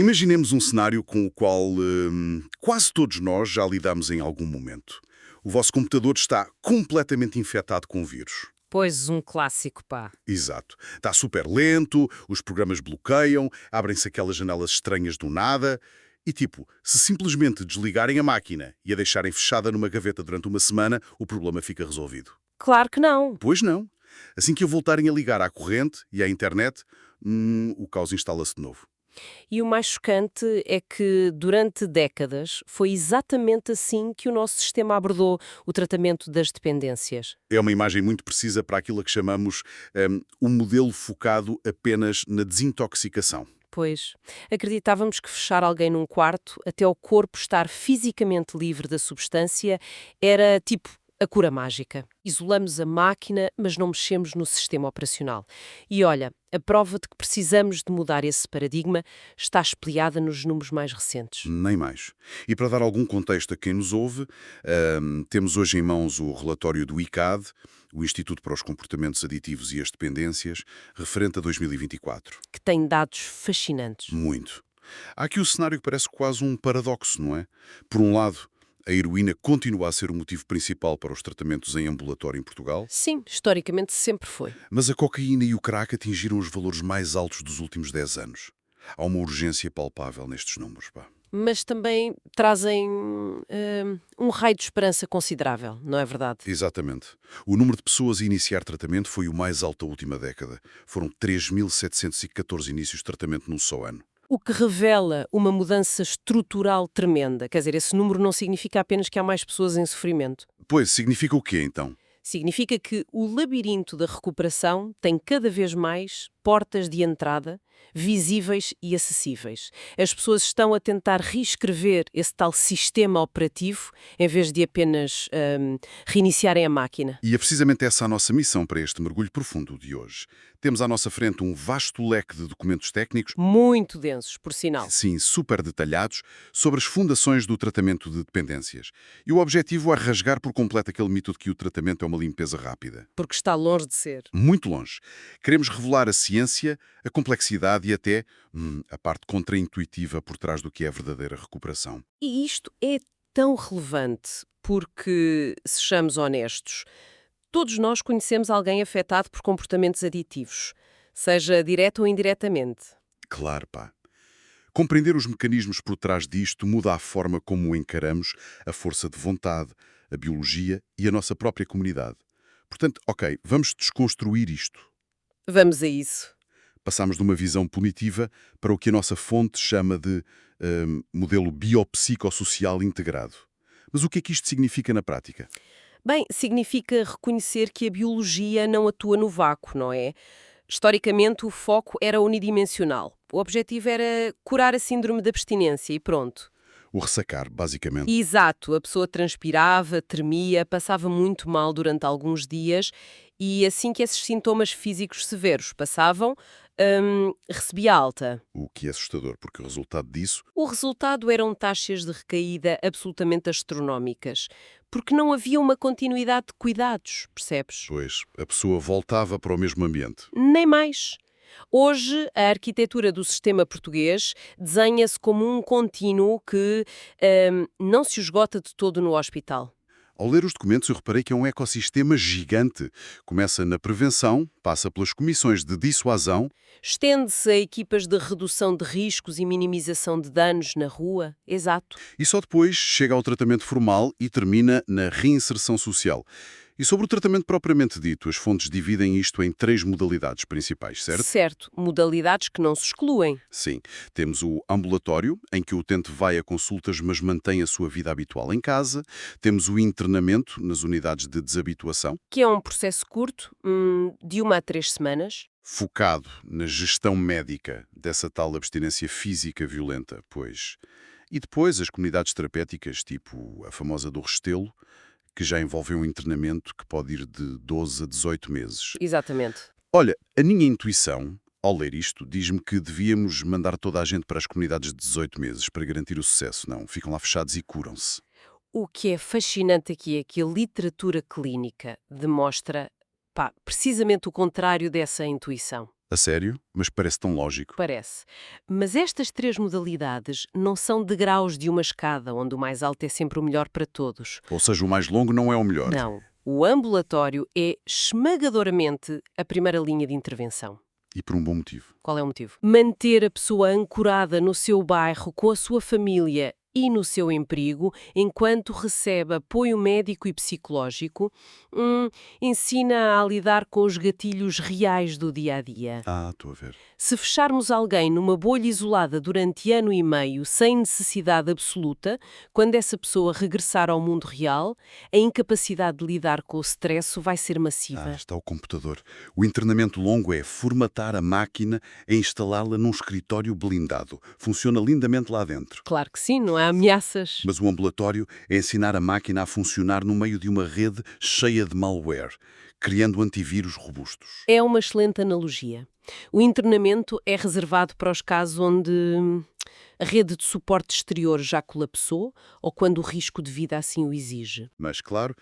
Imaginemos um cenário com o qual quase todos nós já lidamos em algum momento. O vosso computador está completamente infectado com vírus. Pois, um clássico, pá. Exato. Está super lento, os programas bloqueiam, abrem-se aquelas janelas estranhas do nada. E tipo, se simplesmente desligarem a máquina e a deixarem fechada numa gaveta durante uma semana, o problema fica resolvido. Claro que não. Pois não. Assim que a voltarem a ligar à corrente e à internet, o caos instala-se de novo. E o mais chocante é que, durante décadas, foi exatamente assim que o nosso sistema abordou o tratamento das dependências. É uma imagem muito precisa para aquilo a que chamamos um modelo focado apenas na desintoxicação. Pois, acreditávamos que fechar alguém num quarto, até o corpo estar fisicamente livre da substância, era tipo a cura mágica. Isolamos a máquina, mas não mexemos no sistema operacional. E olha, a prova de que precisamos de mudar esse paradigma está espelhada nos números mais recentes. Nem mais. E para dar algum contexto a quem nos ouve, temos hoje em mãos o relatório do ICAD, o Instituto para os Comportamentos Aditivos e as Dependências, referente a 2024. Que tem dados fascinantes. Muito. Há aqui o cenário que parece quase um paradoxo, não é? Por um lado, a heroína continua a ser o motivo principal para os tratamentos em ambulatório em Portugal, Sim, historicamente sempre foi. mas a cocaína e o crack atingiram os valores mais altos dos últimos 10 anos. Há uma urgência palpável nestes números, pá. Mas também trazem um raio de esperança considerável, não é verdade? Exatamente. O número de pessoas a iniciar tratamento foi o mais alto da última década. Foram 3.714 inícios de tratamento num só ano. O que revela uma mudança estrutural tremenda. Quer dizer, esse número não significa apenas que há mais pessoas em sofrimento. Pois, significa o quê, então? Significa que o labirinto da recuperação tem cada vez mais portas de entrada visíveis e acessíveis. As pessoas estão a tentar reescrever esse tal sistema operativo em vez de apenas reiniciarem a máquina. E é precisamente essa a nossa missão para este mergulho profundo de hoje. Temos à nossa frente um vasto leque de documentos técnicos, Muito densos, por sinal. sim, super detalhados, sobre as fundações do tratamento de dependências. E o objetivo é rasgar por completo aquele mito de que o tratamento é uma limpeza rápida. Porque está longe de ser. Muito longe. Queremos revelar a ciência, a complexidade e até a parte contraintuitiva por trás do que é a verdadeira recuperação. E isto é tão relevante porque, sejamos honestos, todos nós conhecemos alguém afetado por comportamentos aditivos, seja direto ou indiretamente. Claro, pá. Compreender os mecanismos por trás disto muda a forma como encaramos a força de vontade, a biologia e a nossa própria comunidade. Portanto, ok, vamos desconstruir isto. Vamos a isso. Passamos de uma visão punitiva para o que a nossa fonte chama de modelo biopsicossocial integrado. Mas o que é que isto significa na prática? Bem, significa reconhecer que a biologia não atua no vácuo, não é? Historicamente, o foco era unidimensional. O objetivo era curar a síndrome da abstinência e pronto. O ressacar, basicamente. Exato, a pessoa transpirava, tremia, passava muito mal durante alguns dias e assim que esses sintomas físicos severos passavam, recebia alta. O que é assustador, porque o resultado disso, O resultado eram taxas de recaída absolutamente astronómicas, porque não havia uma continuidade de cuidados, percebes? pois, a pessoa voltava para o mesmo ambiente. Nem mais. Hoje, a arquitetura do sistema português desenha-se como um contínuo que não se esgota de todo no hospital. Ao ler os documentos, eu reparei que é um ecossistema gigante. Começa na prevenção, passa pelas comissões de dissuasão. Estende-se a equipas de redução de riscos e minimização de danos na rua. Exato. E só depois chega ao tratamento formal e termina na reinserção social. E sobre o tratamento propriamente dito, as fontes dividem isto em 3 modalidades principais, certo? Certo, modalidades que não se excluem. Sim. Temos o ambulatório, em que o utente vai a consultas, mas mantém a sua vida habitual em casa. Temos o internamento, nas unidades de desabituação, Que é um processo curto, de 1 a 3 semanas. focado na gestão médica dessa tal abstinência física violenta, pois. E depois as comunidades terapêuticas, tipo a famosa do Restelo, que já envolvem um internamento que pode ir de 12 a 18 meses. Exatamente. Olha, a minha intuição, ao ler isto, diz-me que devíamos mandar toda a gente para as comunidades de 18 meses para garantir o sucesso. Não, ficam lá fechados e curam-se. O que é fascinante aqui é que a literatura clínica demonstra, precisamente o contrário dessa intuição. A sério? Mas parece tão lógico. Parece. Mas estas três modalidades não são degraus de uma escada, onde o mais alto é sempre o melhor para todos. Ou seja, o mais longo não é o melhor. Não. O ambulatório é esmagadoramente a primeira linha de intervenção. E por um bom motivo. Qual é o motivo? Manter a pessoa ancorada no seu bairro, com a sua família e no seu emprego, enquanto recebe apoio médico e psicológico, ensina a lidar com os gatilhos reais do dia-a-dia. Estou a ver. Se fecharmos alguém numa bolha isolada durante ano e meio, sem necessidade absoluta, quando essa pessoa regressar ao mundo real, a incapacidade de lidar com o stress vai ser massiva. Está o computador. O internamento longo é formatar a máquina e instalá-la num escritório blindado. Funciona lindamente lá dentro. Claro que sim, não há ameaças. Mas o ambulatório é ensinar a máquina a funcionar no meio de uma rede cheia de malware, criando antivírus robustos. É uma excelente analogia. O internamento é reservado para os casos onde a rede de suporte exterior já colapsou ou quando o risco de vida assim o exige. Mas, claro,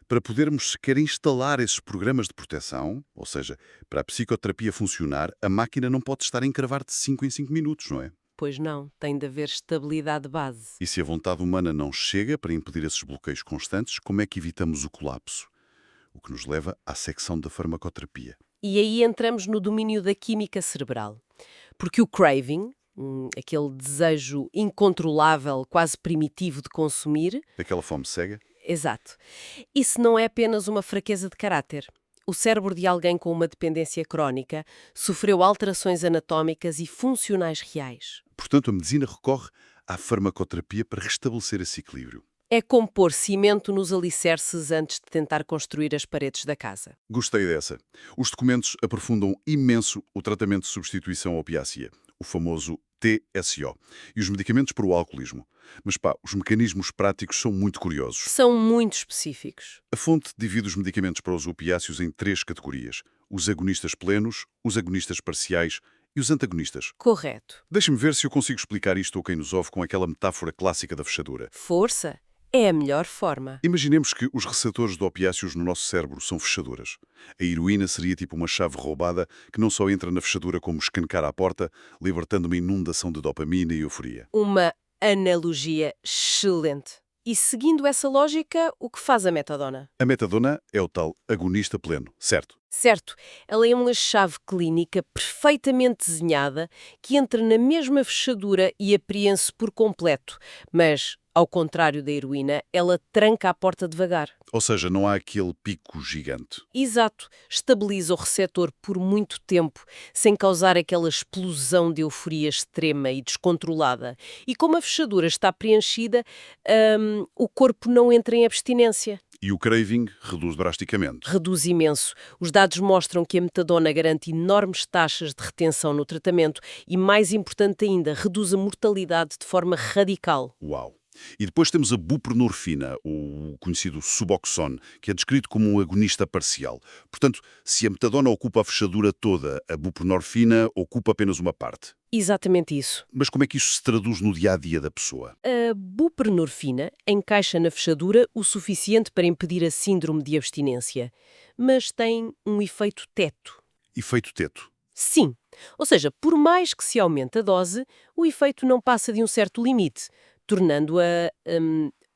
para podermos sequer instalar esses programas de proteção, ou seja, para a psicoterapia funcionar, a máquina não pode estar a encravar de 5 em 5 minutos, não é? Pois não, tem de haver estabilidade base. E se a vontade humana não chega para impedir esses bloqueios constantes, como é que evitamos o colapso? O que nos leva à secção da farmacoterapia. E aí entramos no domínio da química cerebral. Porque o craving, aquele desejo incontrolável, quase primitivo de consumir... Aquela fome cega? Exato. Isso não é apenas uma fraqueza de caráter. O cérebro de alguém com uma dependência crónica sofreu alterações anatómicas e funcionais reais. Portanto, a medicina recorre à farmacoterapia para restabelecer esse equilíbrio. É como pôr cimento nos alicerces antes de tentar construir as paredes da casa. Gostei dessa. Os documentos aprofundam imenso o tratamento de substituição opiácea, o famoso TSO, e os medicamentos para o alcoolismo. Mas os mecanismos práticos são muito curiosos. São muito específicos. A fonte divide os medicamentos para os opiáceos em 3 categorias: os agonistas plenos, os agonistas parciais e os antagonistas. Correto. Deixe-me ver se eu consigo explicar isto a quem nos ouve com aquela metáfora clássica da fechadura. Força é a melhor forma. Imaginemos que os receptores de opiáceos no nosso cérebro são fechaduras. A heroína seria tipo uma chave roubada que não só entra na fechadura como escancar à porta, libertando uma inundação de dopamina e euforia. Uma analogia excelente. E seguindo essa lógica, o que faz a metadona? A metadona é o tal agonista pleno, certo? Certo, ela é uma chave clínica perfeitamente desenhada que entra na mesma fechadura e a preenche por completo, mas, ao contrário da heroína, ela tranca a porta devagar. Ou seja, não há aquele pico gigante. Exato, estabiliza o receptor por muito tempo, sem causar aquela explosão de euforia extrema e descontrolada. E como a fechadura está preenchida, o corpo não entra em abstinência. E o craving reduz drasticamente. Reduz imenso. Os dados mostram que a metadona garante enormes taxas de retenção no tratamento e, mais importante ainda, reduz a mortalidade de forma radical. Uau! E depois temos a buprenorfina, o conhecido Suboxone, que é descrito como um agonista parcial. Portanto, se a metadona ocupa a fechadura toda, a buprenorfina ocupa apenas uma parte. Exatamente isso. Mas como é que isso se traduz no dia-a-dia da pessoa? A buprenorfina encaixa na fechadura o suficiente para impedir a síndrome de abstinência, mas tem um efeito teto. Efeito teto. Sim. Ou seja, por mais que se aumente a dose, o efeito não passa de um certo limite, tornando-a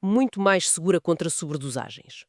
muito mais segura contra sobredosagens.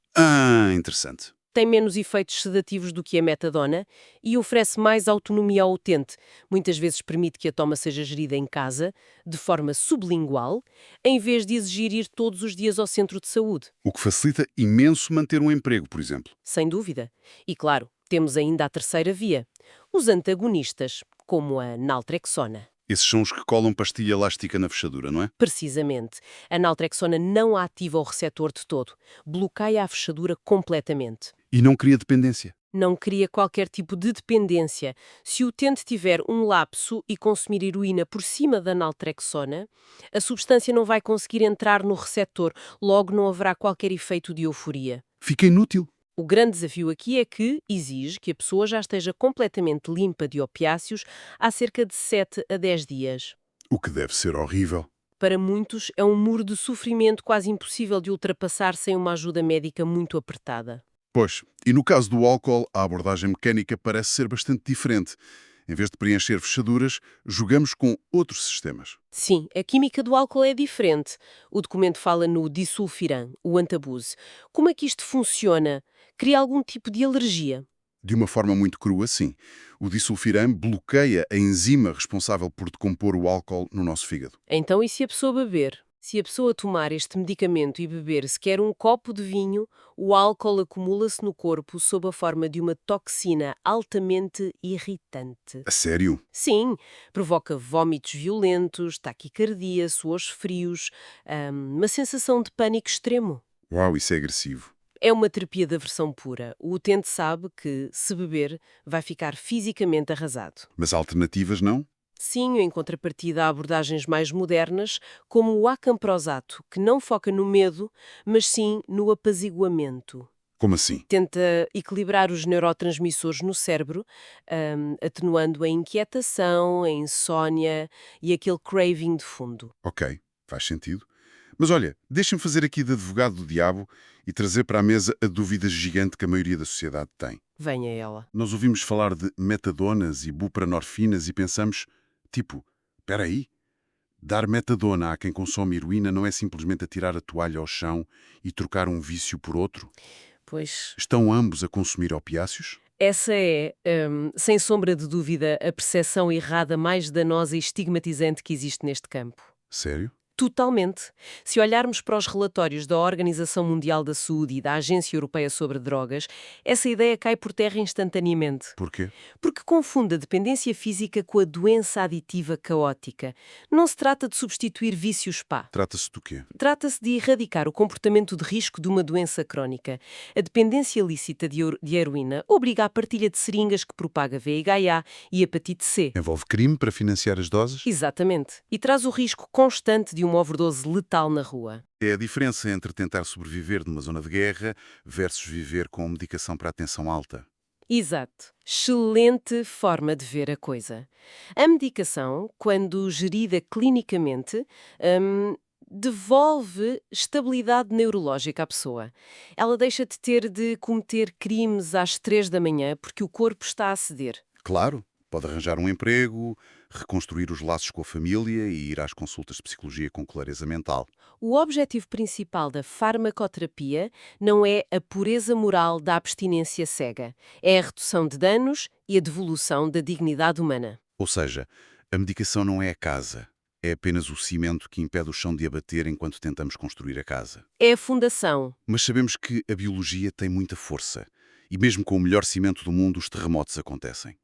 Interessante. Tem menos efeitos sedativos do que a metadona e oferece mais autonomia ao utente. Muitas vezes permite que a toma seja gerida em casa, de forma sublingual, em vez de exigir ir todos os dias ao centro de saúde. O que facilita imenso manter um emprego, por exemplo. Sem dúvida. E claro, temos ainda a terceira via. Os antagonistas, como a naltrexona. Esses são os que colam pastilha elástica na fechadura, não é? Precisamente. A naltrexona não ativa o receptor de todo. Bloqueia a fechadura completamente. E não cria dependência. Não cria qualquer tipo de dependência. Se o utente tiver um lapso e consumir heroína por cima da naltrexona, a substância não vai conseguir entrar no receptor, logo não haverá qualquer efeito de euforia. Fica inútil. O grande desafio aqui é que exige que a pessoa já esteja completamente limpa de opiáceos há cerca de 7 a 10 dias. O que deve ser horrível. Para muitos, é um muro de sofrimento quase impossível de ultrapassar sem uma ajuda médica muito apertada. Pois, e no caso do álcool, a abordagem mecânica parece ser bastante diferente. Em vez de preencher fechaduras, jogamos com outros sistemas. Sim, a química do álcool é diferente. O documento fala no disulfiram, o antabuse. Como é que isto funciona? Cria algum tipo de alergia? De uma forma muito crua, sim. O disulfiram bloqueia a enzima responsável por decompor o álcool no nosso fígado. Então, e se a pessoa beber? Se a pessoa tomar este medicamento e beber sequer um copo de vinho, o álcool acumula-se no corpo sob a forma de uma toxina altamente irritante. A sério? Sim, provoca vômitos violentos, taquicardia, suores frios, uma sensação de pânico extremo. Uau, isso é agressivo. É uma terapia da versão pura. O utente sabe que, se beber, vai ficar fisicamente arrasado. Mas alternativas não? Sim, em contrapartida há abordagens mais modernas, como o acamprosato, que não foca no medo, mas sim no apaziguamento. Como assim? Tenta equilibrar os neurotransmissores no cérebro, atenuando a inquietação, a insónia e aquele craving de fundo. Ok, faz sentido. Mas olha, deixa-me fazer aqui de advogado do diabo e trazer para a mesa a dúvida gigante que a maioria da sociedade tem. Venha ela. Nós ouvimos falar de metadonas e buprenorfinas e pensamos, tipo, espera aí, dar metadona a quem consome heroína não é simplesmente atirar a toalha ao chão e trocar um vício por outro? Pois, Estão ambos a consumir opiáceos? essa é, sem sombra de dúvida, a percepção errada mais danosa e estigmatizante que existe neste campo. Sério? Totalmente. Se olharmos para os relatórios da Organização Mundial da Saúde e da Agência Europeia sobre Drogas, essa ideia cai por terra instantaneamente. Porquê? Porque confunde a dependência física com a doença aditiva caótica. Não se trata de substituir vícios spa. Trata-se do quê? Trata-se de erradicar o comportamento de risco de uma doença crónica. A dependência lícita de heroína obriga à partilha de seringas que propaga VIH e hepatite C. Envolve crime para financiar as doses? Exatamente. E traz o risco constante de uma overdose letal na rua. É a diferença entre tentar sobreviver numa zona de guerra versus viver com medicação para a tensão alta. Exato. Excelente forma de ver a coisa. A medicação, quando gerida clinicamente, devolve estabilidade neurológica à pessoa. Ela deixa de ter de cometer crimes às 3 da manhã porque o corpo está a ceder. Claro, pode arranjar um emprego, reconstruir os laços com a família e ir às consultas de psicologia com clareza mental. O objetivo principal da farmacoterapia não é a pureza moral da abstinência cega, é a redução de danos e a devolução da dignidade humana. Ou seja, a medicação não é a casa, é apenas o cimento que impede o chão de abater enquanto tentamos construir a casa. É a fundação. Mas sabemos que a biologia tem muita força e mesmo com o melhor cimento do mundo os terremotos acontecem.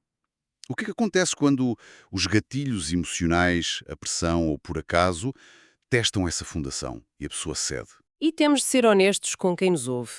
O que é que acontece quando os gatilhos emocionais, a pressão ou por acaso testam essa fundação e a pessoa cede? E temos de ser honestos com quem nos ouve.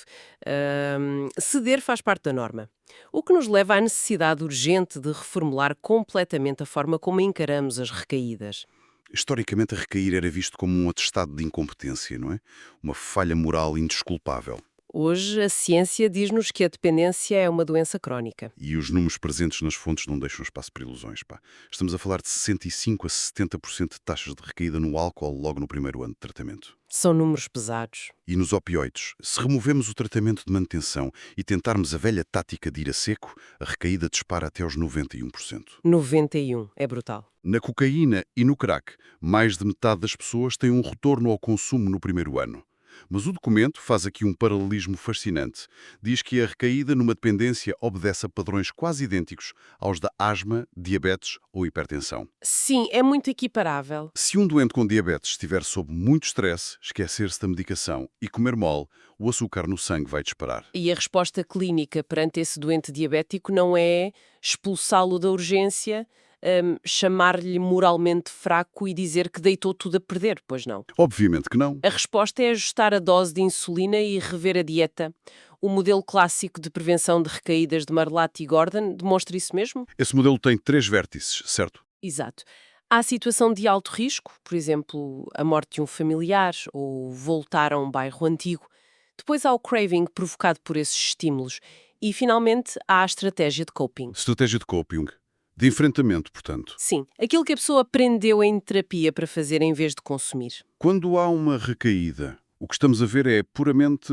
Ceder faz parte da norma. O que nos leva à necessidade urgente de reformular completamente a forma como encaramos as recaídas. Historicamente, a recair era visto como um atestado de incompetência, não é? Uma falha moral indesculpável. Hoje, a ciência diz-nos que a dependência é uma doença crónica. E os números presentes nas fontes não deixam espaço para ilusões, pá. Estamos a falar de 65% a 70% de taxas de recaída no álcool logo no primeiro ano de tratamento. São números pesados. E nos opioides, se removemos o tratamento de manutenção e tentarmos a velha tática de ir a seco, a recaída dispara até aos 91%. 91, é brutal. Na cocaína e no crack, mais de metade das pessoas têm um retorno ao consumo no primeiro ano. Mas o documento faz aqui um paralelismo fascinante. Diz que a recaída numa dependência obedece a padrões quase idênticos aos da asma, diabetes ou hipertensão. Sim, é muito equiparável. Se um doente com diabetes estiver sob muito estresse, esquecer-se da medicação e comer mole, o açúcar no sangue vai disparar. E a resposta clínica perante esse doente diabético não é expulsá-lo da urgência, chamar-lhe moralmente fraco e dizer que deitou tudo a perder, pois não. Obviamente que não. A resposta é ajustar a dose de insulina e rever a dieta. O modelo clássico de prevenção de recaídas de Marlatt e Gordon demonstra isso mesmo? Esse modelo tem 3 vértices, certo? Exato. Há a situação de alto risco, por exemplo, a morte de um familiar ou voltar a um bairro antigo. Depois há o craving provocado por esses estímulos. E, finalmente, há a estratégia de coping. Estratégia de coping. De enfrentamento, portanto. Sim, aquilo que a pessoa aprendeu em terapia para fazer em vez de consumir. Quando há uma recaída, o que estamos a ver é puramente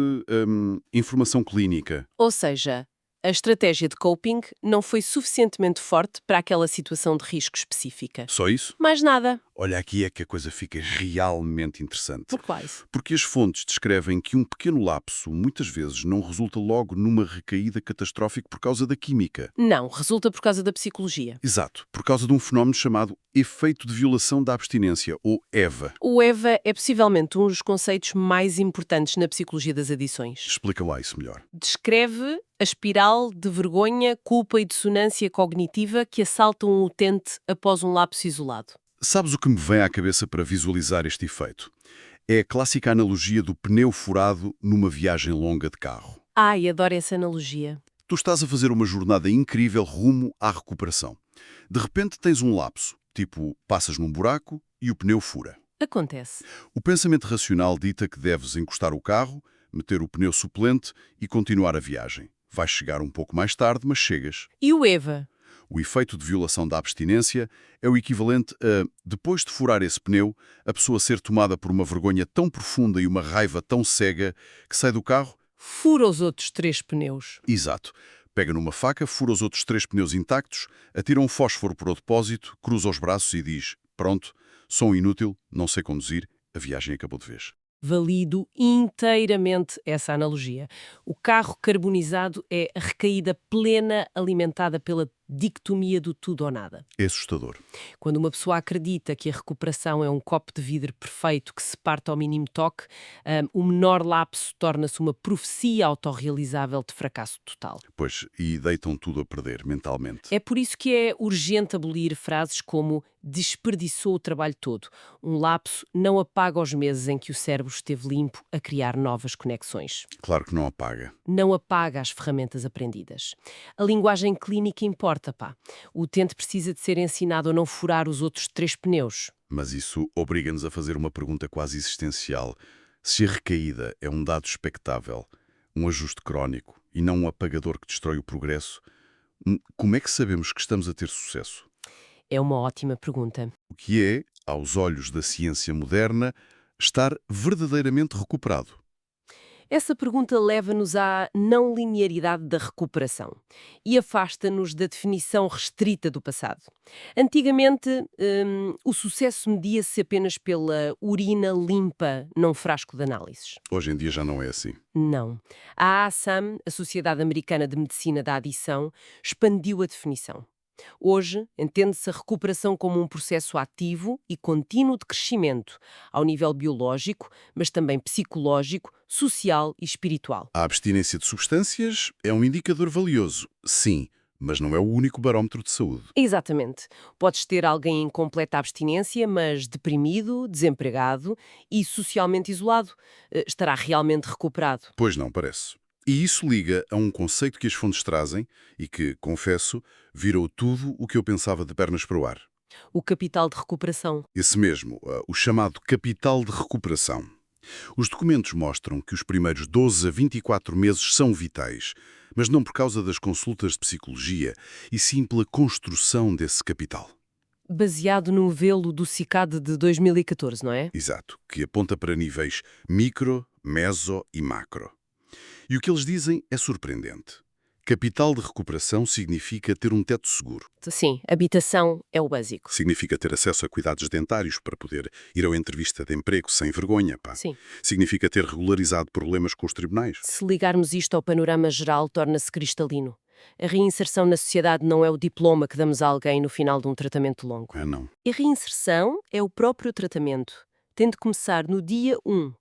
informação clínica. Ou seja, A estratégia de coping não foi suficientemente forte para aquela situação de risco específica. Só isso? Mais nada. Olha, aqui é que a coisa fica realmente interessante. Por quais? Porque as fontes descrevem que um pequeno lapso muitas vezes não resulta logo numa recaída catastrófica por causa da química. Não, resulta por causa da psicologia. Exato, por causa de um fenómeno chamado efeito de violação da abstinência, ou EVA. O EVA é possivelmente um dos conceitos mais importantes na psicologia das adições. Explica lá isso melhor. Descreve a espiral de vergonha, culpa e dissonância cognitiva que assaltam um utente após um lapso isolado. Sabes o que me vem à cabeça para visualizar este efeito? É a clássica analogia do pneu furado numa viagem longa de carro. Ai, adoro essa analogia. Tu estás a fazer uma jornada incrível rumo à recuperação. De repente tens um lapso, tipo passas num buraco e o pneu fura. Acontece. O pensamento racional dita que deves encostar o carro, meter o pneu suplente e continuar a viagem. Vais chegar um pouco mais tarde, mas chegas. E o EVA? O efeito de violação da abstinência é o equivalente a, depois de furar esse pneu, a pessoa ser tomada por uma vergonha tão profunda e uma raiva tão cega que sai do carro. Fura os outros 3 pneus. Exato. Pega numa faca, fura os outros 3 pneus intactos, atira um fósforo para o depósito, cruza os braços e diz: pronto, sou um inútil, não sei conduzir, a viagem acabou de vez. Valido inteiramente essa analogia. O carro carbonizado é a recaída plena alimentada pela dicotomia do tudo ou nada. É assustador. Quando uma pessoa acredita que a recuperação é um copo de vidro perfeito que se parte ao mínimo toque, o menor lapso torna-se uma profecia autorrealizável de fracasso total. Pois, e deitam tudo a perder mentalmente. É por isso que é urgente abolir frases como desperdiçou o trabalho todo. Um lapso não apaga os meses em que o cérebro esteve limpo a criar novas conexões. Claro que não apaga. Não apaga as ferramentas aprendidas. A linguagem clínica importa, pá. O utente precisa de ser ensinado a não furar os outros 3 pneus. Mas isso obriga-nos a fazer uma pergunta quase existencial. Se a recaída é um dado expectável, um ajuste crónico e não um apagador que destrói o progresso, como é que sabemos que estamos a ter sucesso? É uma ótima pergunta. O que é, aos olhos da ciência moderna, estar verdadeiramente recuperado? Essa pergunta leva-nos à não linearidade da recuperação e afasta-nos da definição restrita do passado. Antigamente, o sucesso media-se apenas pela urina limpa num frasco de análises. Hoje em dia já não é assim. Não. A ASAM, a Sociedade Americana de Medicina da Adição, expandiu a definição. Hoje, entende-se a recuperação como um processo ativo e contínuo de crescimento, ao nível biológico, mas também psicológico, social e espiritual. A abstinência de substâncias é um indicador valioso, sim, mas não é o único barómetro de saúde. Exatamente. Podes ter alguém em completa abstinência, mas deprimido, desempregado e socialmente isolado. Estará realmente recuperado? Pois não, parece. E isso liga a um conceito que as fontes trazem e que, confesso, virou tudo o que eu pensava de pernas para o ar. O capital de recuperação. Esse mesmo, o chamado capital de recuperação. Os documentos mostram que os primeiros 12 a 24 meses são vitais, mas não por causa das consultas de psicologia, e sim pela construção desse capital. Baseado no velo do CICAD de 2014, não é? Exato, que aponta para níveis micro, meso e macro. E o que eles dizem é surpreendente. Capital de recuperação significa ter um teto seguro. Sim, habitação é o básico. Significa ter acesso a cuidados dentários para poder ir à entrevista de emprego sem vergonha, pá. Sim. Significa ter regularizado problemas com os tribunais. Se ligarmos isto ao panorama geral, torna-se cristalino. A reinserção na sociedade não é o diploma que damos a alguém no final de um tratamento longo. É não. A reinserção é o próprio tratamento. Tem de começar no dia 1.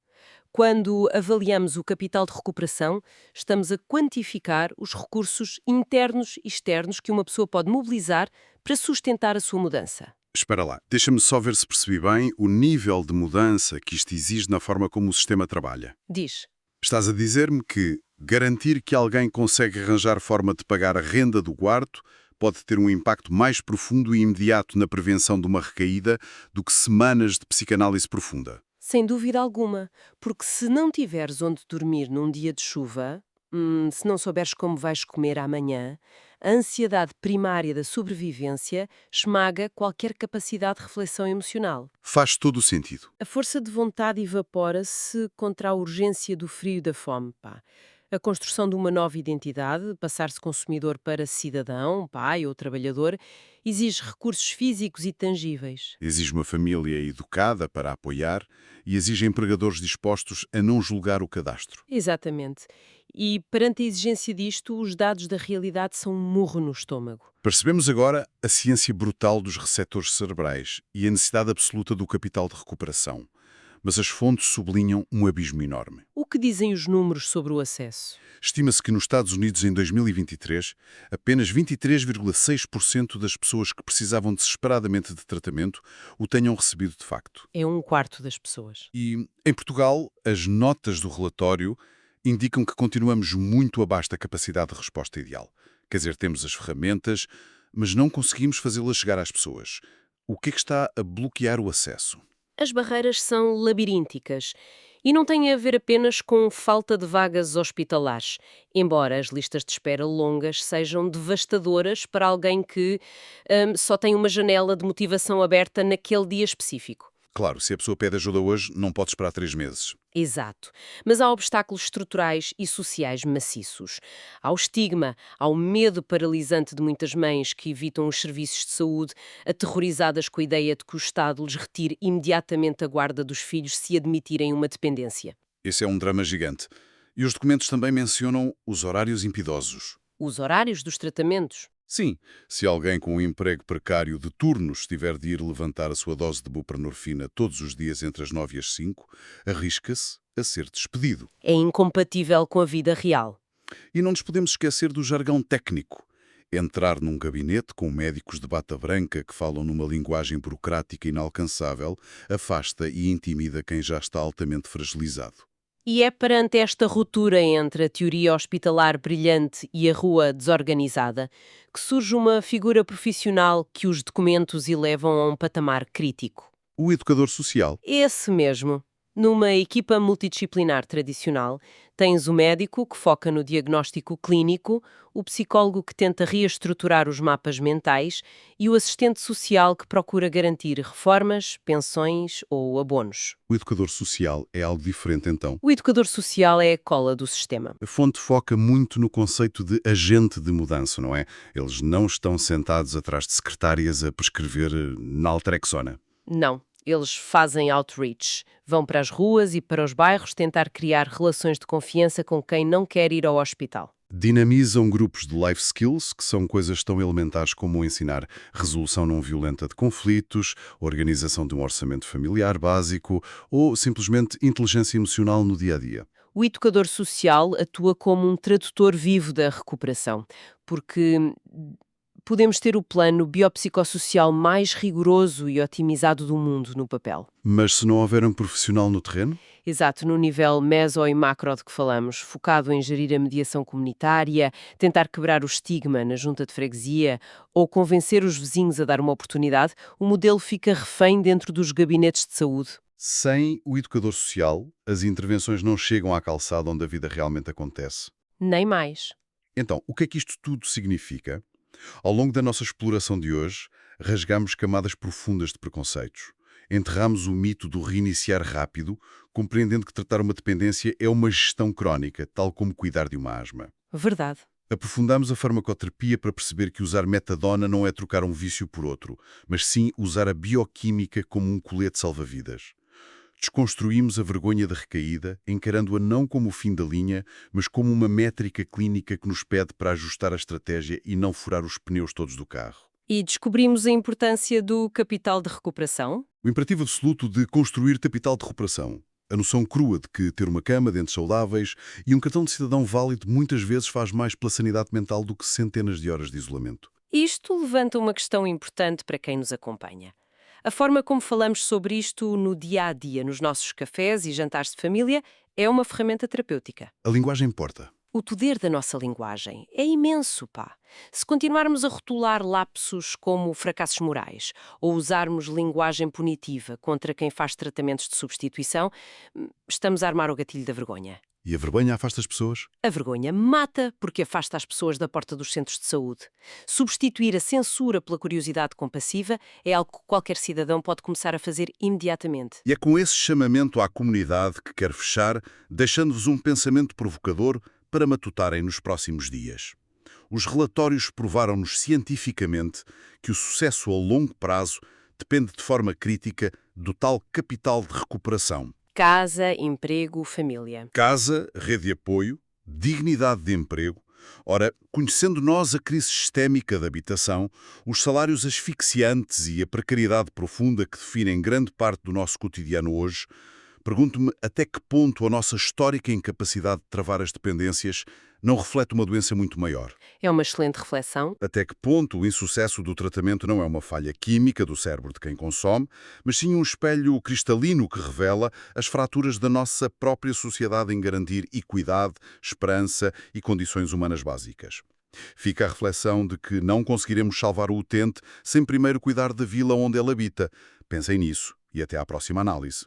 Quando avaliamos o capital de recuperação, estamos a quantificar os recursos internos e externos que uma pessoa pode mobilizar para sustentar a sua mudança. Espera lá, deixa-me só ver se percebi bem o nível de mudança que isto exige na forma como o sistema trabalha. Diz. Estás a dizer-me que garantir que alguém consegue arranjar forma de pagar a renda do quarto pode ter um impacto mais profundo e imediato na prevenção de uma recaída do que semanas de psicanálise profunda. Sem dúvida alguma, porque se não tiveres onde dormir num dia de chuva, se não souberes como vais comer amanhã, a ansiedade primária da sobrevivência esmaga qualquer capacidade de reflexão emocional. Faz todo o sentido. A força de vontade evapora-se contra a urgência do frio e da fome, pá. A construção de uma nova identidade, passar-se consumidor para cidadão, pai ou trabalhador, exige recursos físicos e tangíveis. Exige uma família educada para apoiar e exige empregadores dispostos a não julgar o cadastro. Exatamente. E perante a exigência disto, os dados da realidade são um murro no estômago. Percebemos agora a ciência brutal dos receptores cerebrais e a necessidade absoluta do capital de recuperação. Mas as fontes sublinham um abismo enorme. O que dizem os números sobre o acesso? Estima-se que nos Estados Unidos, em 2023, apenas 23,6% das pessoas que precisavam desesperadamente de tratamento o tenham recebido de facto. É um quarto das pessoas. E, em Portugal, as notas do relatório indicam que continuamos muito abaixo da capacidade de resposta ideal. Quer dizer, temos as ferramentas, mas não conseguimos fazê-las chegar às pessoas. O que é que está a bloquear o acesso? As barreiras são labirínticas e não têm a ver apenas com falta de vagas hospitalares, embora as listas de espera longas sejam devastadoras para alguém que só tem uma janela de motivação aberta naquele dia específico. Claro, se a pessoa pede ajuda hoje, não pode esperar 3 meses. Exato. Mas há obstáculos estruturais e sociais maciços. Há o estigma, há o medo paralisante de muitas mães que evitam os serviços de saúde, aterrorizadas com a ideia de que o Estado lhes retire imediatamente a guarda dos filhos se admitirem uma dependência. Esse é um drama gigante. E os documentos também mencionam os horários impiedosos. Os horários dos tratamentos. Sim, se alguém com um emprego precário de turnos tiver de ir levantar a sua dose de buprenorfina todos os dias entre as 9 e as 5, arrisca-se a ser despedido. É incompatível com a vida real. E não nos podemos esquecer do jargão técnico. Entrar num gabinete com médicos de bata branca que falam numa linguagem burocrática inalcançável afasta e intimida quem já está altamente fragilizado. E é perante esta ruptura entre a teoria hospitalar brilhante e a rua desorganizada que surge uma figura profissional que os documentos elevam a um patamar crítico. O educador social. Esse mesmo. Numa equipa multidisciplinar tradicional, tens o médico, que foca no diagnóstico clínico, o psicólogo, que tenta reestruturar os mapas mentais, e o assistente social, que procura garantir reformas, pensões ou abonos. O educador social é algo diferente, então. O educador social é a cola do sistema. A fonte foca muito no conceito de agente de mudança, não é? Eles não estão sentados atrás de secretárias a prescrever naltrexona. Não. Eles fazem outreach, vão para as ruas e para os bairros tentar criar relações de confiança com quem não quer ir ao hospital. Dinamizam grupos de life skills, que são coisas tão elementares como ensinar resolução não violenta de conflitos, organização de um orçamento familiar básico ou simplesmente inteligência emocional no dia-a-dia. O educador social atua como um tradutor vivo da recuperação, porque podemos ter o plano biopsicossocial mais rigoroso e otimizado do mundo no papel. Mas se não houver um profissional no terreno? Exato, no nível meso e macro de que falamos, focado em gerir a mediação comunitária, tentar quebrar o estigma na junta de freguesia ou convencer os vizinhos a dar uma oportunidade, o modelo fica refém dentro dos gabinetes de saúde. Sem o educador social, as intervenções não chegam à calçada onde a vida realmente acontece. Nem mais. Então, o que é que isto tudo significa? Ao longo da nossa exploração de hoje, rasgamos camadas profundas de preconceitos. Enterramos o mito do reiniciar rápido, compreendendo que tratar uma dependência é uma gestão crónica, tal como cuidar de uma asma. Verdade. Aprofundamos a farmacoterapia para perceber que usar metadona não é trocar um vício por outro, mas sim usar a bioquímica como um colete salva-vidas. Desconstruímos a vergonha da recaída, encarando-a não como o fim da linha, mas como uma métrica clínica que nos pede para ajustar a estratégia e não furar os pneus todos do carro. E descobrimos a importância do capital de recuperação? O imperativo absoluto de construir capital de recuperação. A noção crua de que ter uma cama, dentes saudáveis e um cartão de cidadão válido muitas vezes faz mais pela sanidade mental do que centenas de horas de isolamento. Isto levanta uma questão importante para quem nos acompanha. A forma como falamos sobre isto no dia-a-dia, nos nossos cafés e jantares de família, é uma ferramenta terapêutica. A linguagem importa. O poder da nossa linguagem é imenso, pá. Se continuarmos a rotular lapsos como fracassos morais ou usarmos linguagem punitiva contra quem faz tratamentos de substituição, estamos a armar o gatilho da vergonha. E a vergonha afasta as pessoas? A vergonha mata porque afasta as pessoas da porta dos centros de saúde. Substituir a censura pela curiosidade compassiva é algo que qualquer cidadão pode começar a fazer imediatamente. E é com esse chamamento à comunidade que quero fechar, deixando-vos um pensamento provocador para matutarem nos próximos dias. Os relatórios provaram-nos cientificamente que o sucesso a longo prazo depende de forma crítica do tal capital de recuperação. Casa, emprego, família. Casa, rede de apoio, dignidade de emprego. Ora, conhecendo nós a crise sistémica da habitação, os salários asfixiantes e a precariedade profunda que definem grande parte do nosso cotidiano hoje, pergunto-me até que ponto a nossa histórica incapacidade de travar as dependências não reflete uma doença muito maior. É uma excelente reflexão. Até que ponto o insucesso do tratamento não é uma falha química do cérebro de quem consome, mas sim um espelho cristalino que revela as fraturas da nossa própria sociedade em garantir equidade, esperança e condições humanas básicas. Fica a reflexão de que não conseguiremos salvar o utente sem primeiro cuidar da vila onde ele habita. Pensem nisso e até à próxima análise.